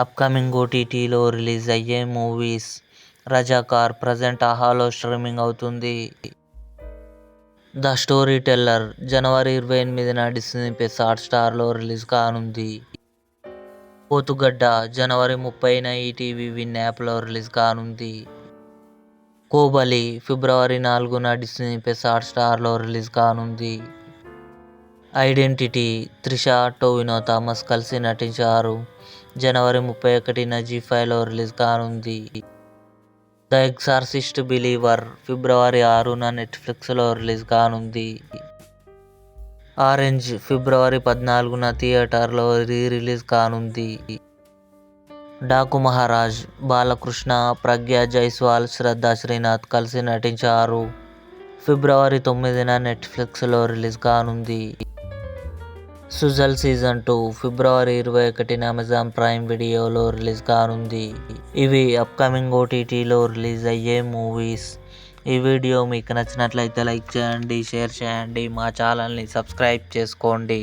Upcoming ఓటీటీలో release అయ్యే movies. Razakar present ఆహాలో స్ట్రీమింగ్ అవుతుంది. ద స్టోరీ టెల్లర్ జనవరి 28న డిస్నీ ప్లస్ హాట్‌స్టార్లో రిలీజ్ కానుంది. పోతుగడ్డ జనవరి 30న ఈటీవీ విన్ యాప్లో రిలీజ్ కానుంది. కోబలి ఫిబ్రవరి 4న డిస్నీ ప్లస్ హాట్‌స్టార్లో రిలీజ్ కానుంది. ఐడెంటిటీ త్రిష, టొవినో థామస్ కలిసి నటించారు. జనవరి 31న జీ5లో రిలీజ్ కానుంది. ద ఎగ్జార్సిస్ట్ బిలీవర్ ఫిబ్రవరి 6న నెట్ఫ్లిక్స్లో రిలీజ్ కానుంది. ఆరెంజ్ ఫిబ్రవరి 14న థియేటర్లో రిలీజ్ కానుంది. డాకు మహారాజ్ బాలకృష్ణ, ప్రగ్యా జైస్వాల్, శ్రద్ధా శ్రీనాథ్ కలిసి నటించారు. ఫిబ్రవరి 9న నెట్ఫ్లిక్స్లో రిలీజ్ కానుంది. సుజల్ సీజన్ 2 ఫిబ్రవరి 21న అమెజాన్ ప్రైమ్ వీడియోలో రిలీజ్ కానుంది. ఇవి అప్కమింగ్ ఓటీటీలో రిలీజ్ అయ్యే మూవీస్. ఈ వీడియో మీకు నచ్చినట్లయితే లైక్ చేయండి, షేర్ చేయండి, మా ఛానల్ని సబ్స్క్రైబ్ చేసుకోండి.